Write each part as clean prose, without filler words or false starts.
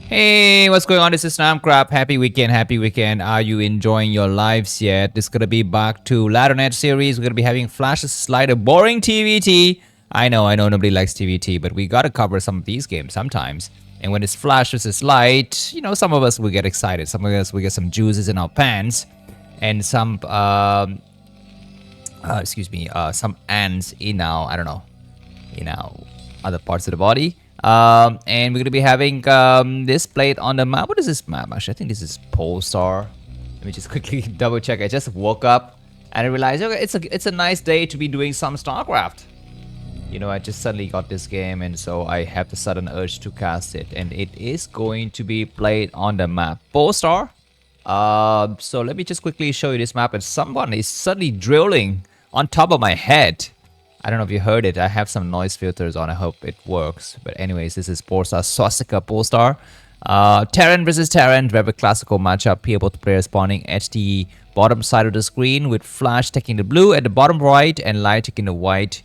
Hey, what's going on? This is Snamcrap. Happy weekend, happy weekend. Are you enjoying your lives yet? This is gonna be back to Laddernet series. We're gonna be having Flash's Slider, boring TVT. I know, nobody likes TVT, but we gotta cover some of these games sometimes. And when it's Flash versus Light, some of us will get excited. Some of us will get some juices in our pants, and some ants in our, I don't know, other parts of the body. And we're gonna be having this plate on the map. What is this map? Actually, I think this is Polestar. Let me just quickly double check. I just woke up and I realized, okay, it's a nice day to be doing some StarCraft. I just suddenly got this game, and so I have the sudden urge to cast it, and it is going to be played on the map Polestar. So let me just quickly show you this map, and someone is suddenly drilling on top of my head. I don't know if you heard it. I have some noise filters on. I hope it works. But anyways, this is Polestar Swastika Polestar. Terran versus Terran. Very classical matchup here. Both players spawning at the bottom side of the screen, with Flash taking the blue at the bottom right and Light taking the white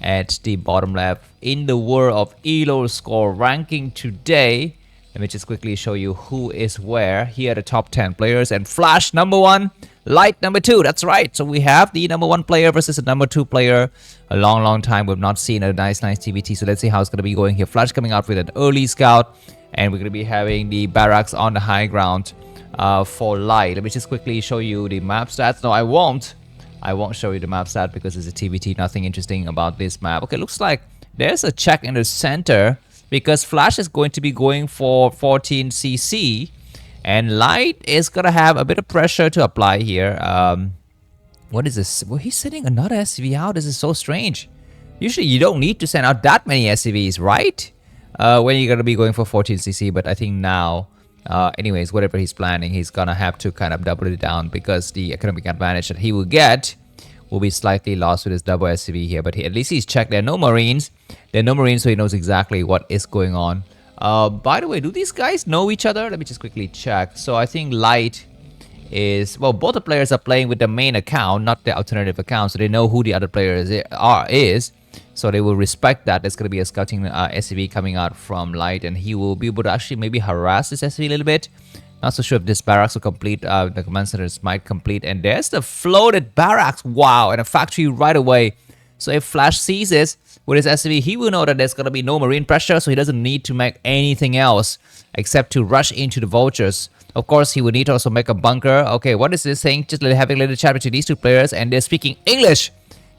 at the bottom left. In the world of ELO score ranking today, let me just quickly show you who is where. Here are the top 10 players, and Flash number 1, Light number 2. That's right. So we have the number 1 player versus the number 2 player. A long time we've not seen a nice TVT. So let's see how it's going to be going here. Flash coming out with an early scout, and we're going to be having the barracks on the high ground for Light. Let me just quickly show you the map stats. No, I won't show you the map stat because it's a TVT. Nothing interesting about this map. Okay, looks like there's a check in the center, because Flash is going to be going for 14cc, and Light is going to have a bit of pressure to apply here. What is this? Well, he's sending another SCV out. This is so strange. Usually you don't need to send out that many SCVs, right? When you're going to be going for 14cc, but I think now, anyways, whatever he's planning, he's going to have to kind of double it down, because the economic advantage that he will get will be slightly lost with his double SCV here. But at least he's checked. There are no Marines. So he knows exactly what is going on. By the way, do these guys know each other? Let me just quickly check. So I think Light is... Well, both the players are playing with the main account, not the alternative account. So they know who the other player is. So they will respect that. There's going to be a scouting SCV coming out from Light, and he will be able to actually maybe harass this SCV a little bit. Not so sure if this barracks will complete. The command centers might complete. And there's the floated barracks. Wow. And a factory right away. So if Flash sees this with his SCV, he will know that there's going to be no marine pressure. So he doesn't need to make anything else except to rush into the vultures. Of course, he would need to also make a bunker. Okay, what is this thing? Just having a little chat between these two players. And they're speaking English.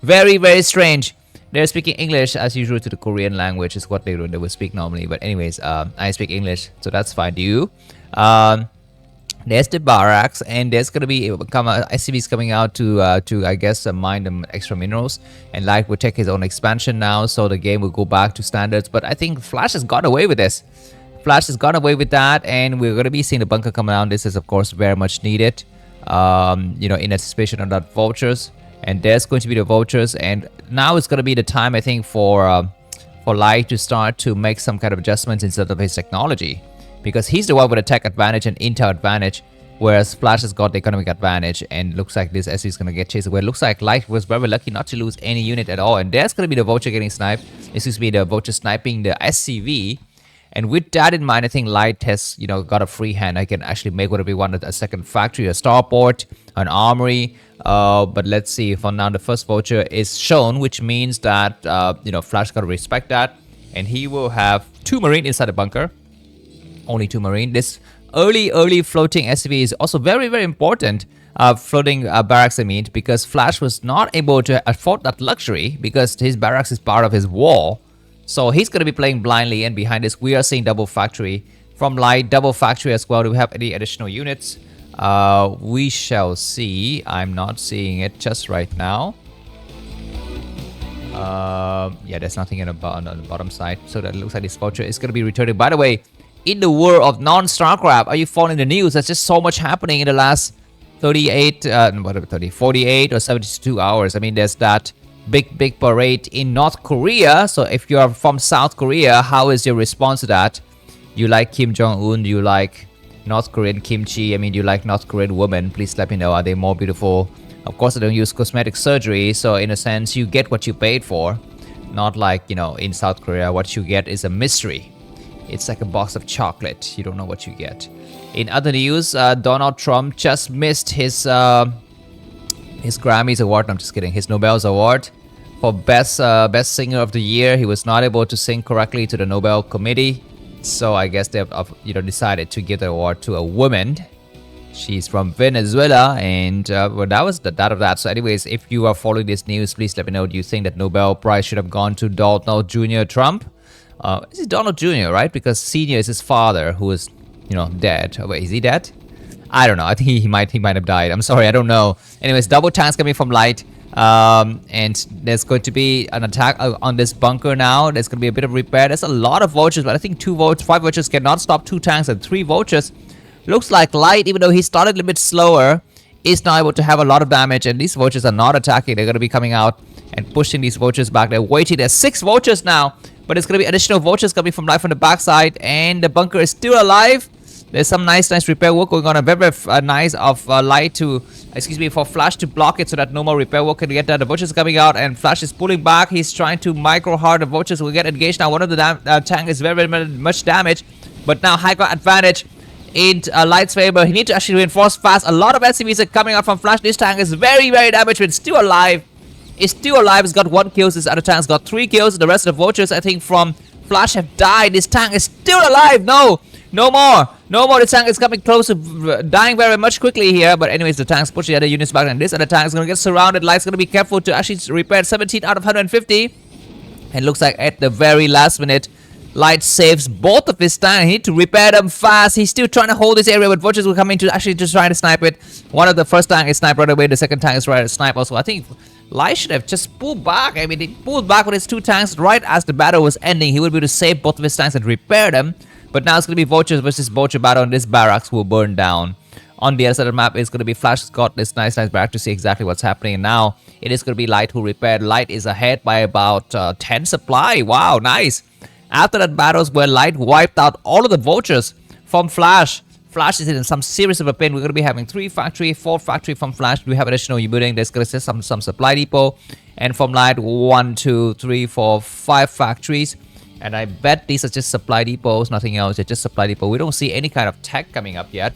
Very, very strange. They're speaking English as usual to the Korean language is what they would speak normally. But anyways, I speak English. So that's fine. Do you? There's the barracks, and there's gonna be SCVs coming out to I guess mine the extra minerals, and Light will take his own expansion now, so the game will go back to standards. But I think Flash has got away with this. Flash has got away with that, and we're gonna be seeing the bunker come down. This is of course very much needed, in anticipation of that vultures, and there's going to be the vultures, and now it's gonna be the time I think for Light to start to make some kind of adjustments instead of his technology. Because he's the one with a tech advantage and intel advantage, whereas Flash has got the economic advantage, and looks like this SC is going to get chased away. Looks like Light was very lucky not to lose any unit at all, and there's going to be the vulture getting sniped. This is the vulture sniping the SCV, and with that in mind, I think Light has got a free hand. I can actually make whatever we want, a second factory, a starport, an armory. But let's see. For now, the first vulture is shown, which means that Flash got to respect that, and he will have 2 marine inside the bunker. Only 2 marine. This early floating SCV is also very, very important. Floating barracks, I mean, because Flash was not able to afford that luxury because his barracks is part of his wall. So he's going to be playing blindly, and behind this, we are seeing double factory from Light, double factory as well. Do we have any additional units? We shall see. I'm not seeing it just right now. Yeah, there's nothing on the bottom side. So that looks like this vulture is going to be returning. By the way, in the world of non-StarCraft, are you following the news? There's just so much happening in the last 48 or 72 hours. I mean, there's that big parade in North Korea. So if you are from South Korea, how is your response to that? Do you like Kim Jong-un? Do you like North Korean kimchi? I mean, do you like North Korean women? Please let me know. Are they more beautiful? Of course, I don't use cosmetic surgery. So in a sense, you get what you paid for. Not like, in South Korea, what you get is a mystery. It's like a box of chocolate. You don't know what you get. In other news, Donald Trump just missed his Grammys award. No, I'm just kidding. His Nobel's award for best singer of the year. He was not able to sing correctly to the Nobel Committee, so I guess they've decided to give the award to a woman. She's from Venezuela, and well, that was that of that. So, anyways, if you are following this news, please let me know. Do you think that Nobel Prize should have gone to Donald Jr. Trump? This is Donald Jr., right? Because Senior is his father, who is dead. Oh, wait, is he dead? I don't know. I think he might have died. I'm sorry, I don't know. Anyways, double tanks coming from Light. And there's going to be an attack on this bunker now. There's going to be a bit of repair. There's a lot of vultures, but I think 5 vultures cannot stop 2 tanks, and 3 vultures. Looks like Light, even though he started a little bit slower, is now able to have a lot of damage, and these vultures are not attacking. They're going to be coming out and pushing these vultures back. They're waiting. There's 6 vultures now, but it's going to be additional vultures coming from Light from the backside, and the bunker is still alive. There's some nice repair work going on. A very nice of Light to, for Flash to block it so that no more repair work can get done. The vultures coming out, and Flash is pulling back. He's trying to micro hard. The vultures will get engaged now. One of the tank is very much damaged, but now high ground advantage in Light's favor. He needs to actually reinforce fast. A lot of SCVs are coming out from Flash. This tank is very damaged, but it's still alive. It's still alive. It's got 1 kill. This other tank's got 3 kills. The rest of the vultures, I think, from Flash have died. This tank is still alive. No more. The tank is coming close to dying very much quickly here. But anyways, the tank's pushing the other units back, and this other tank is going to get surrounded. Light's going to be careful to actually repair 17 out of 150. And looks like at the very last minute, Light saves both of his tanks. He needs to repair them fast. He's still trying to hold this area, but vultures will come in to actually just try to snipe it. One of the first tank is sniped right away. The second tank is trying to snipe also. I think Light should have just pulled back. I mean, he pulled back with his 2 tanks right as the battle was ending. He would be able to save both of his tanks and repair them. But now it's going to be vultures versus vulture battle, and this barracks will burn down. On the other side of the map is going to be Flash's got this nice barrack to see exactly what's happening. And now it is going to be Light who repaired. Light is ahead by about 10 supply. Wow, nice. After that battles where Light wiped out all of the vultures from Flash. Flash is in some serious of a pain. We're going to be having 3 factory, 4 factory from Flash. We have additional building. There's going to be some supply depot. And from Light, 1, 2, 3, 4, 5 factories. And I bet these are just supply depots, nothing else. They're just supply depot. We don't see any kind of tech coming up yet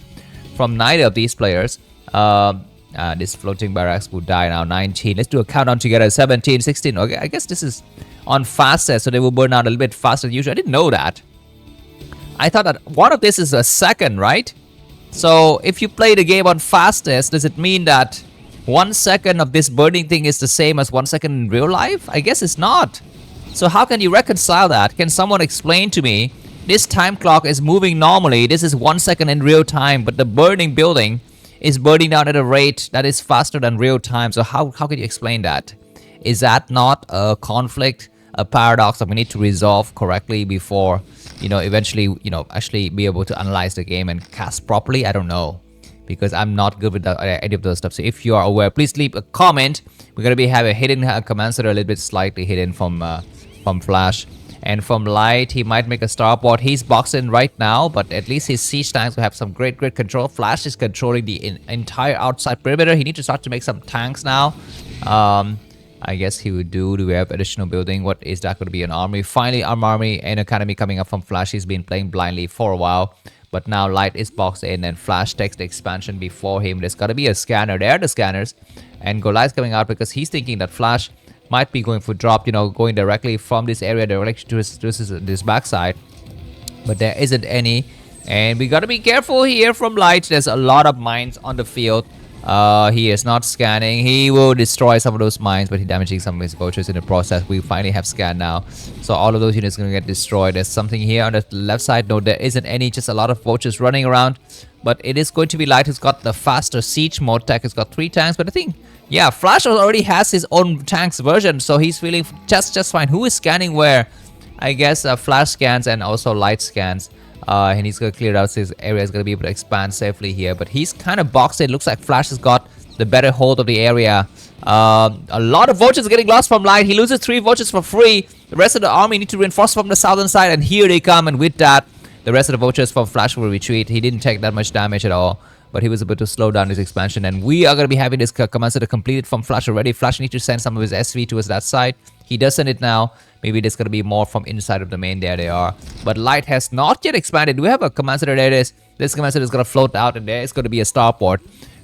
from neither of these players. This floating barracks will die now. 19. Let's do a countdown together. 17, 16. Okay, I guess this is on fastest, so they will burn out a little bit faster than usual. I didn't know that. I thought that one of this is a second, right? So if you play the game on fastest, does it mean that 1 second of this burning thing is the same as 1 second in real life? I guess it's not. So how can you reconcile that? Can someone explain to me? This time clock is moving normally. This is 1 second in real time, but the burning building is burning down at a rate that is faster than real time. So how can you explain that? Is that not a conflict, a paradox that we need to resolve correctly before, eventually, actually be able to analyze the game and cast properly? I don't know, because I'm not good with any of those stuff. So if you are aware, please leave a comment. We're going to be having a hidden commands that are a little bit slightly hidden from Flash. And from Light, he might make a starport. He's boxed in right now, but at least his siege tanks will have some great control. Flash is controlling the entire outside perimeter. He needs to start to make some tanks now. I guess he would do. Do we have additional building? What is that going to be? An army? Finally, army and academy coming up from Flash. He's been playing blindly for a while, but now Light is boxed in, and Flash takes the expansion before him. There's got to be a scanner. There are the scanners, and Goliath's coming out because he's thinking that Flash might be going for drop, going directly from this area directly to this backside, but there isn't any, and we gotta be careful here from Light. There's a lot of mines on the field. He is not scanning. He will destroy some of those mines, but he's damaging some of his vultures in the process. We finally have scan now, so all of those units are gonna get destroyed. There's something here on the left side. No, there isn't any, just a lot of vultures running around, but it is going to be Light who's got the faster siege mode tech. He's got 3 tanks, but I think, yeah, Flash already has his own tanks version, so he's feeling just fine. Who is scanning where? I guess Flash scans and also Light scans. And he's going to clear out his area. He's going to be able to expand safely here, but he's kind of boxed in. Looks like Flash has got the better hold of the area. A lot of vultures getting lost from Light. He loses 3 vultures for free. The rest of the army need to reinforce from the southern side, and here they come. And with that, the rest of the vultures from Flash will retreat. He didn't take that much damage at all. but he was able to slow down his expansion. And we are going to be having this command center completed from Flash already. Flash needs to send some of his SV towards that side. He does send it now. Maybe there's going to be more from inside of the main. There they are. But Light has not yet expanded. Do we have a command center? There it is. This command center is going to float out, and there is going to be a starport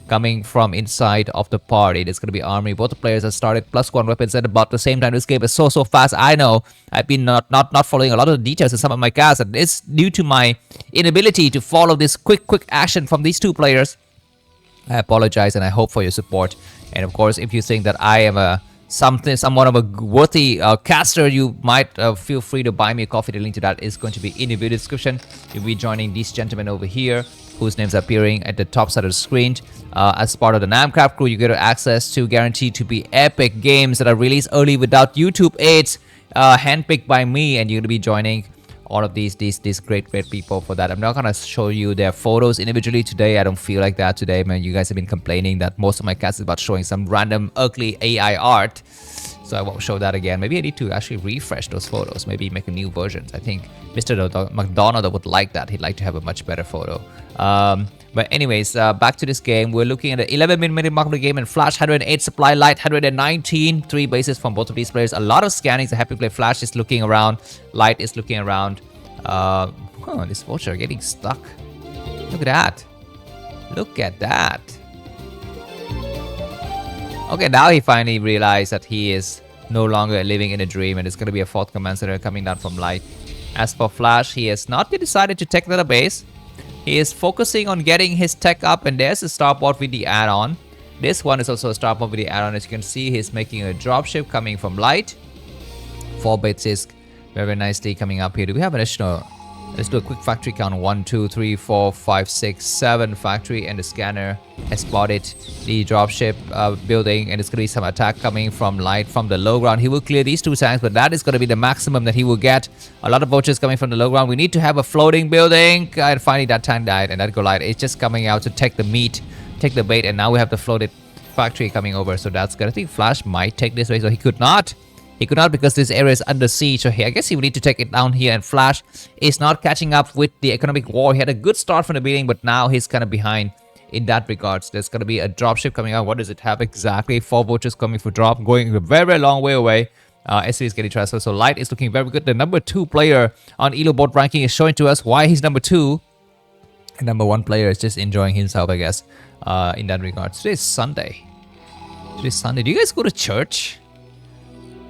coming from inside of the party. There's going to be army. Both the players have started +1 weapons at about the same time. This game is so fast. I know I've been not following a lot of the details in some of my casts, and it's due to my inability to follow this quick action from these two players. I apologize, and I hope for your support. And of course, if you think that I am somewhat of a worthy caster, you might feel free to buy me a coffee. The link to that is going to be in the video description. You'll be joining these gentlemen over here, whose names are appearing at the top side of the screen. As part of the Namcraft crew, you get access to guaranteed to be epic games that are released early without YouTube aids, handpicked by me, and you're going to be joining all of these great people for that. I'm not gonna show you their photos individually today. I don't feel like that today, man. You guys have been complaining that most of my cast is about showing some random ugly AI art, so I won't show that again. Maybe I need to actually refresh those photos, maybe make a new version. I think Mr. McDonald would like that. He'd like to have a much better photo. But anyways, back to this game. We're looking at the 11-minute mark of the game, and Flash 108 supply, Light 119. 3 bases from both of these players. A lot of scannings. A happy play. Flash is looking around. Light is looking around. This vulture getting stuck. Look at that. Look at that. Okay, now he finally realized that he is no longer living in a dream, and it's going to be a 4th command center coming down from Light. As for Flash, he has not yet decided to take another base. He is focusing on getting his tech up, and there's a starport with the add-on. This one is also a starport with the add-on. As you can see, he's making a dropship coming from Light. 4 bases very nicely coming up here. Do we have an additional? Let's do a quick factory count. 1, 2, 3, 4, 5, 6, 7 factory, and the scanner has spotted the dropship building, and it's going to be some attack coming from Light from the low ground. He will clear these 2 tanks, but that is going to be the maximum that he will get. A lot of vultures coming from the low ground. We need to have a floating building, and finally that tank died, and that Goliath is just coming out to take the meat, take the bait, and now we have the floated factory coming over. So that's good. I think Flash might take this way, so he could not. He could not because this area is under siege, so I guess he would need to take it down here, and Flash is not catching up with the economic war. He had a good start from the beginning, but now he's kind of behind in that regards. There's going to be a dropship coming out. What does it have exactly? 4 vultures coming for drop, going a very long way away. SV is getting transferred, so Light is looking very good. The number 2 player on Elo board ranking is showing to us why he's number 2. And number 1 player is just enjoying himself, I guess, in that regard. Today is Sunday. Do you guys go to church?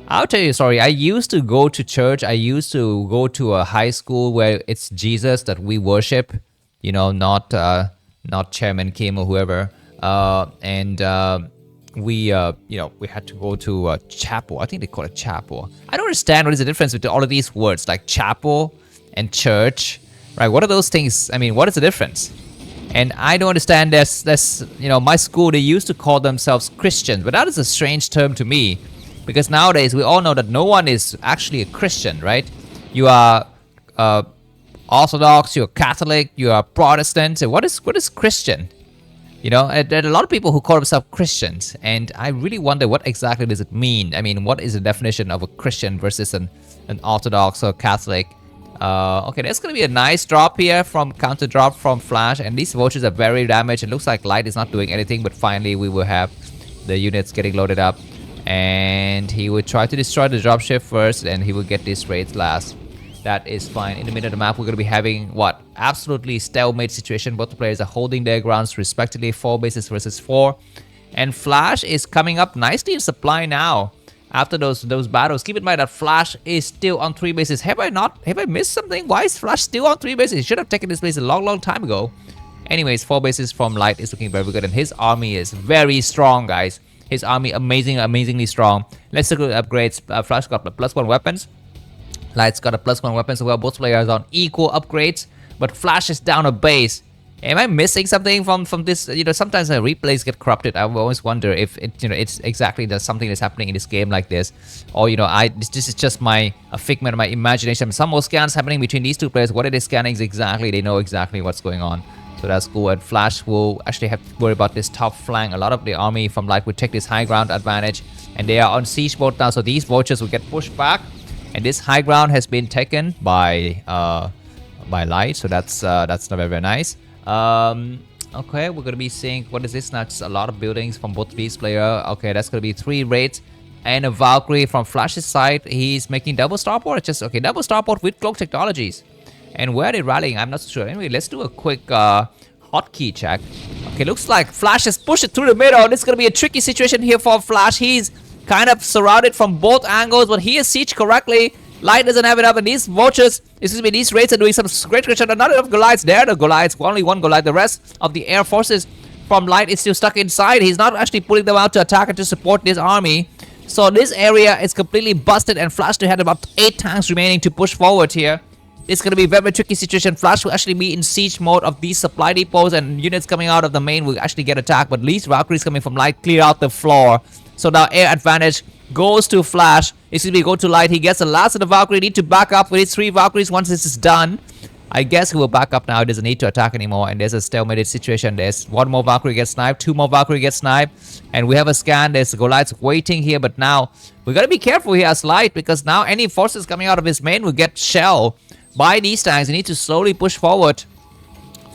I'll tell you a story. I used to go to church. I used to go to a high school where it's Jesus that we worship. You know, not Chairman Kim or whoever. We had to go to a chapel. I think they call it chapel. I don't understand what is the difference between all of these words, like chapel and church, right? What are those things? I mean, what is the difference? And I don't understand. There's my school, they used to call themselves Christians, but that is a strange term to me. Because nowadays, we all know that no one is actually a Christian, right? You are Orthodox, you're Catholic, you are Protestant. So what is Christian? You know, there are a lot of people who call themselves Christians. And I really wonder what exactly does it mean? I mean, what is the definition of a Christian versus an Orthodox or Catholic? Okay, there's going to be a nice drop here from counter drop from Flash. And these vultures are very damaged. It looks like Light is not doing anything. But finally, we will have the units getting loaded up. And he would try to destroy the dropship first, and he will get these raids last. That is fine. In the middle of the map, we're going to be having what? Absolutely stalemate situation. Both the players are holding their grounds respectively. 4 bases versus 4. And Flash is coming up nicely in supply now. After those battles, keep in mind that Flash is still on 3 bases. Have I missed something? Why is Flash still on 3 bases? He should have taken this base a long time ago. Anyways, 4 bases from Light is looking very good, and his army is very strong, guys. His army amazingly strong. Let's look at upgrades. Flash got +1 weapons. Light's got a +1 weapon, so both players on equal upgrades. But Flash is down a base. Am I missing something from this? You know, sometimes the replays get corrupted. I always wonder if it's exactly something that's happening in this game like this, or this is just a figment of my imagination. Some more scans happening between these 2 players. What are they scanning exactly? They know exactly what's going on. So that's cool, and Flash will actually have to worry about this top flank. A lot of the army from Light will take this high ground advantage, and they are on siege mode now, so these vultures will get pushed back, and this high ground has been taken by Light, so that's not very nice. Okay, we're gonna be seeing what is this now? Just a lot of buildings from both these players. Okay, that's gonna be 3 raids and a Valkyrie from Flash's side. He's making double starport. Just okay, double starport with cloak technologies. And where are they rallying? I'm not so sure. Anyway, let's do a quick hotkey check. Okay, looks like Flash has pushed it through the middle. This is gonna be a tricky situation here for Flash. He's kind of surrounded from both angles, but he is sieged correctly. Light doesn't have enough, and these vultures, excuse me, these raids are doing some great shot. Not enough Goliaths. There are the Goliaths, only one Goliath. The rest of the air forces from Light is still stuck inside. He's not actually pulling them out to attack and to support this army. So this area is completely busted, and Flash still had about 8 tanks remaining to push forward here. It's going to be a very tricky situation. Flash will actually be in siege mode of these supply depots, and units coming out of the main will actually get attacked. But at least Valkyries coming from Light clear out the floor. So now air advantage goes to Flash. Excuse me, go to Light. He gets the last of the Valkyrie. Need to back up with his 3 Valkyries once this is done. I guess he will back up now. He doesn't need to attack anymore. And there's a stalemated situation. There's 1 more Valkyrie gets sniped. 2 more Valkyrie get sniped. And we have a scan. There's Goliaths waiting here. But now we got to be careful here as Light, because now any forces coming out of his main will get shelled by these tanks. You need to slowly push forward.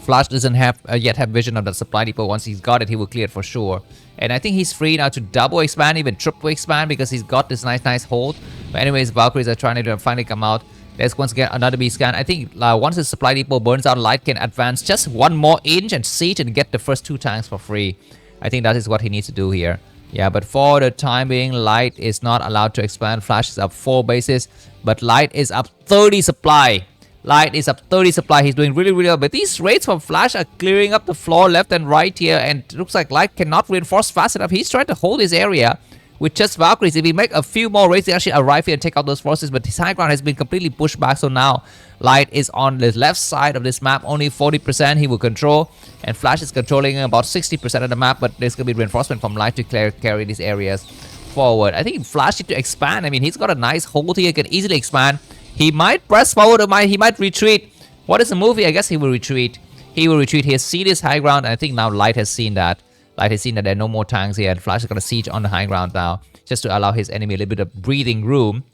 Flash doesn't have yet have vision of the supply depot. Once he's got it, he will clear it for sure. And I think he's free now to double expand, even triple expand, because he's got this nice hold. But anyways, Valkyries are trying to finally come out. There's once again another B scan. I think once the supply depot burns out, Light can advance just 1 more inch and siege and get the first 2 tanks for free. I think that is what he needs to do here. Yeah, but for the time being, Light is not allowed to expand. Flash is up 4 bases, but Light is up 30 supply. Light is up 30 supply. He's doing really well. But these raids from Flash are clearing up the floor left and right here. And it looks like Light cannot reinforce fast enough. He's trying to hold his area with just Valkyries. If he make a few more raids, they actually arrive here and take out those forces. But his high ground has been completely pushed back. So now Light is on the left side of this map. Only 40% he will control. And Flash is controlling about 60% of the map. But there's going to be reinforcement from Light to carry these areas forward. I think Flash needs to expand. I mean, he's got a nice hold here. He can easily expand. He might press forward or he might retreat. What is the movie? I guess he will retreat. He will retreat. He has seen his high ground. And I think now Light has seen that. Light has seen that there are no more tanks here. And Flash is going to siege on the high ground now, just to allow his enemy a little bit of breathing room.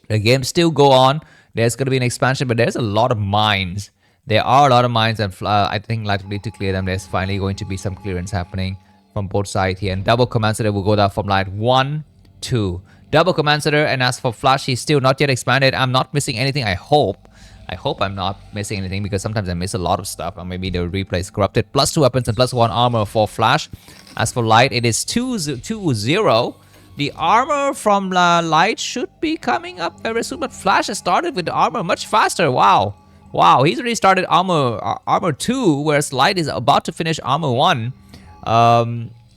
The game still go on. There's going to be an expansion, but there's a lot of mines. There are a lot of mines, and I think Light will need to clear them. There's finally going to be some clearance happening from both sides here. And double command center will go down from Light. 1, 2. Double command center, and as for Flash, he's still not yet expanded. I'm not missing anything, I hope. I hope I'm not missing anything, because sometimes I miss a lot of stuff. Or maybe the replay is corrupted. Plus 2 weapons and plus 1 armor for Flash. As for Light, it is 2-0. The armor from Light should be coming up very soon, but Flash has started with the armor much faster. Wow. Wow, he's already started armor 2, whereas Light is about to finish armor 1.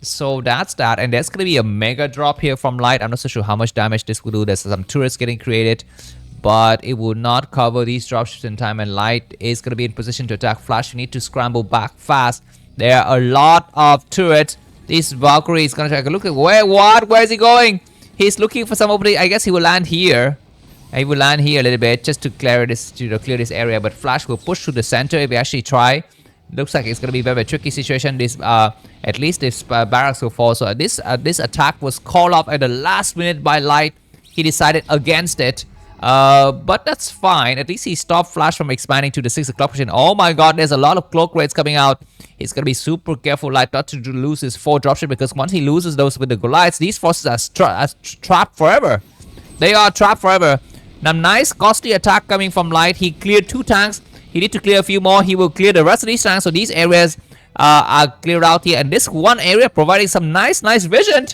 So that's that, and there's gonna be a mega drop here from Light. I'm not so sure how much damage this will do. There's some turrets getting created, but it will not cover these dropships in time, and Light is gonna be in position to attack Flash. You need to scramble back fast. There are a lot of turrets. This Valkyrie is gonna take a look at where is he going? He's looking for some opening. I guess he will land here. He will land here a little bit just to clear this area, but Flash will push to the center if we actually try. Looks like it's going to be a very tricky situation. This at least this barracks will fall. So this attack was called off at the last minute by Light. He decided against it, but that's fine. At least he stopped Flash from expanding to the 6 o'clock position. Oh my god, there's a lot of cloak raids coming out. He's going to be super careful, Light, not to lose his 4 dropship, because once he loses those with the Goliaths, these forces are trapped forever. They are trapped forever. Now, nice costly attack coming from Light. He cleared 2 tanks. He need to clear a few more. He will clear the rest of these tanks. So these areas are cleared out here. And this one area providing some nice vision.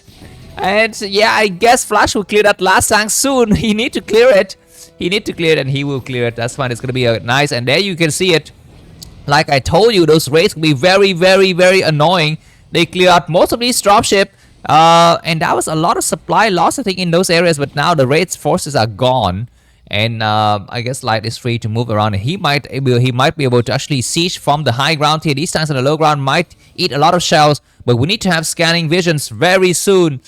And yeah, I guess Flash will clear that last tank soon. He need to clear it. He need to clear it, and he will clear it. That's fine. It's going to be nice. And there you can see it. Like I told you, those raids will be very annoying. They clear out most of these dropship. And that was a lot of supply loss, I think, in those areas. But now the raid's forces are gone. And I guess Light is free to move around, and he might be able to actually siege from the high ground here. These tanks on the low ground might eat a lot of shells, but we need to have scanning visions very soon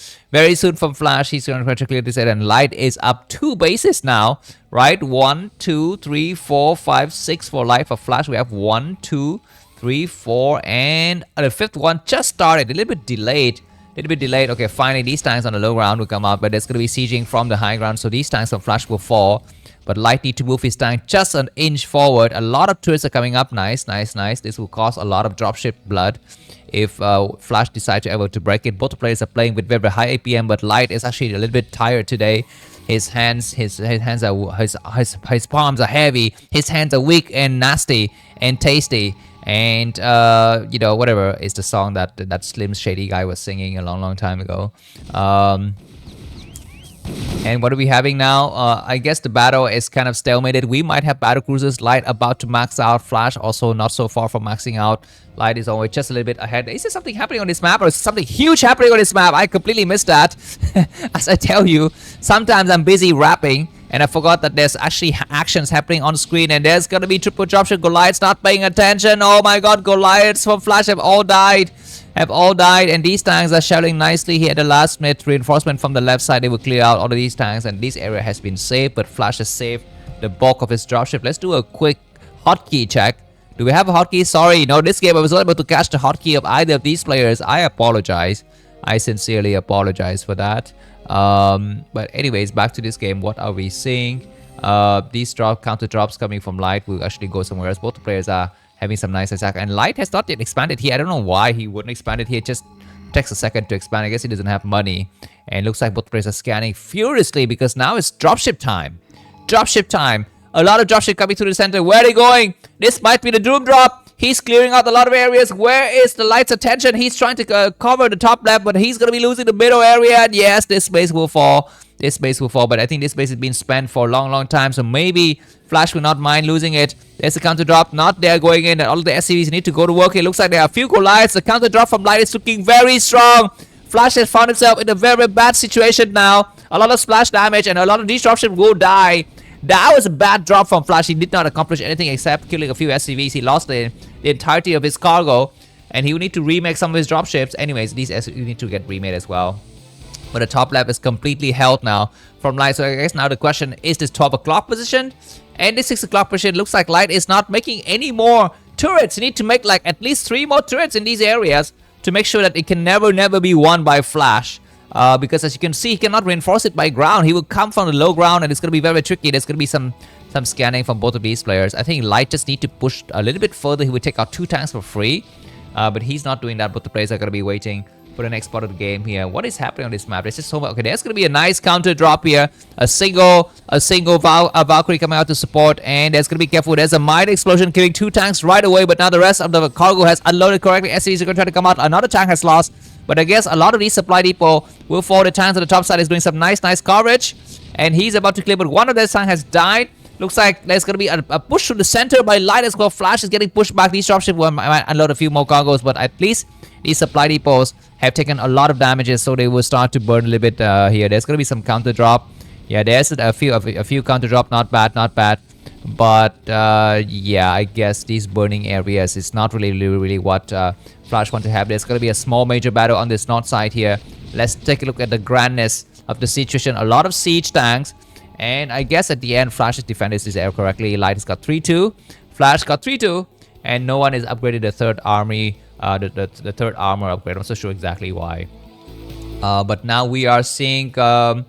from Flash. He's going to try to clear this area, and Light is up 2 bases now, right? 1, 2, 3, 4, 5, 6 for Light. For Flash, we have 1, 2, 3, 4, and the 5th one just started, a little bit delayed. Okay, finally these tanks on the low ground will come out, but there's going to be sieging from the high ground, so these tanks on Flash will fall. but Light need to move his tank just an inch forward. A lot of turrets are coming up. Nice, nice, nice. This will cause a lot of dropship blood if Flash decides to ever to break it. Both the players are playing with very high APM, but Light is actually a little bit tired today. His hands are his palms are heavy. His hands are weak and nasty and tasty. And you know, whatever is the song that Slim Shady guy was singing a long time ago. And what are we having now? I guess the battle is kind of stalemated. We might have battle cruisers. Light about to max out. Flash also not so far from maxing out. Light is always just a little bit ahead. Is there something happening on this map, or is something huge happening on this map? I completely missed that. As I tell you, sometimes I'm busy rapping and I forgot that there's actually actions happening on screen, and there's gonna be triple dropship. Goliath's not paying attention. Oh my god, Goliaths from Flash have all died. And these tanks are shelling nicely here at the last minute. Reinforcement from the left side, they will clear out all of these tanks, and this area has been saved, but Flash has saved the bulk of his dropship. Let's do a quick hotkey check. Do we have a hotkey? Sorry, no, this game I was not able to catch the hotkey of either of these players. I apologize. I sincerely apologize for that. But anyways, back to this game. What are we seeing? These counter drops coming from Light will actually go somewhere else. Both players are having some nice attack, and Light has not yet expanded here. I don't know why he wouldn't expand it here. It just takes a second to expand. I guess he doesn't have money. And it looks like both players are scanning furiously because now it's dropship time. Dropship time. A lot of dropship coming through the center. Where are they going? This might be the Doom drop. He's clearing out a lot of areas. Where is the Light's attention? He's trying to cover the top left, but he's going to be losing the middle area. And yes, this base will fall. This base will fall, but I think this base has been spent for a long time, so maybe Flash will not mind losing it. There's a counter drop, not there going in, and all of the SCVs need to go to work. It looks like there are a few Goliaths. The counter drop from Light is looking very strong. Flash has found himself in a very bad situation now. A lot of splash damage, and a lot of these dropships will die. That was a bad drop from Flash. He did not accomplish anything except killing a few SCVs. He lost the entirety of his cargo, and he will need to remake some of his dropships. Anyways, these SCVs need to get remade as well. But the top left is completely held now from Light. So I guess now the question is this 12 o'clock position and this 6 o'clock position. Looks like Light is not making any more turrets. You need to make like at least 3 more turrets in these areas to make sure that it can never be won by Flash. Because as you can see, he cannot reinforce it by ground. He will come from the low ground, and it's going to be very tricky. There's going to be some scanning from both of these players. I think Light just need to push a little bit further. He will take out 2 tanks for free. But he's not doing that. Both the players are going to be waiting for the next part of the game here. What is happening on this map? There's just so much. Okay, there's going to be a nice counter drop here. A single Valkyrie coming out to support, and there's going to be careful. There's a mine explosion killing 2 tanks right away, but now the rest of the cargo has unloaded correctly. SCVs are going to try to come out. Another tank has lost, but I guess a lot of these supply depot will fall. The tanks on the top side is doing some nice coverage, and he's about to clear, but one of their tanks has died. Looks like there's going to be a push to the center by Light as well. Flash is getting pushed back. These dropships will might unload a few more cargoes, but at least these supply depots have taken a lot of damages, so they will start to burn a little bit here. There's going to be some counter drop. Yeah, there's a few counter drop. Not bad. But yeah, I guess these burning areas is not really what Flash want to have. There's going to be a small major battle on this north side here. Let's take a look at the grandness of the situation. A lot of siege tanks. And I guess at the end, Flash has defended this area correctly. Light has got 3-2. Flash got 3-2. And no one has upgraded the third army, the third armor upgrade. I'm not so sure exactly why. But now we are seeing... yeah,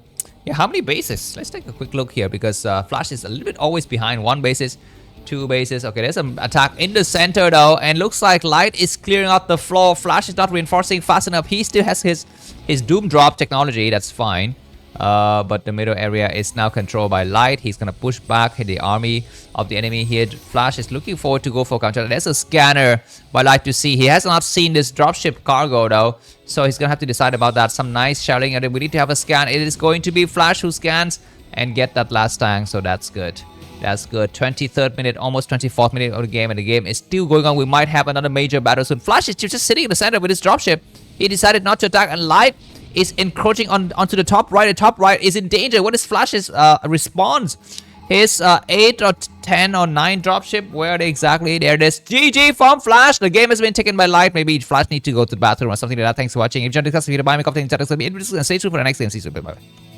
how many bases? Let's take a quick look here, because Flash is a little bit always behind. 1 bases, 2 bases. Okay, there's an attack in the center though, and looks like Light is clearing out the floor. Flash is not reinforcing fast enough. He still has his Doom drop technology. That's fine. But the middle area is now controlled by Light. He's gonna push back the army of the enemy here. Flash is looking forward to go for counter. There's a scanner by Light to see. He has not seen this dropship cargo though, so he's gonna have to decide about that. Some nice shelling, and we need to have a scan. It is going to be Flash who scans and get that last tank, so that's good. That's good. 23rd minute, almost 24th minute of the game, and the game is still going on. We might have another major battle soon. Flash is just sitting in the center with his dropship. He decided not to attack, and Light is encroaching onto the top right. The top right is in danger. What is Flash's response? His 8 or 10 or 9 dropship. Where are they exactly? There it is. GG from Flash. The game has been taken by Light. Maybe Flash needs to go to the bathroom or something like that. Thanks for watching. If you enjoyed this video, buy me a coffee and chat. It's going to be interesting. And stay tuned for the next game. See you soon. Bye-bye.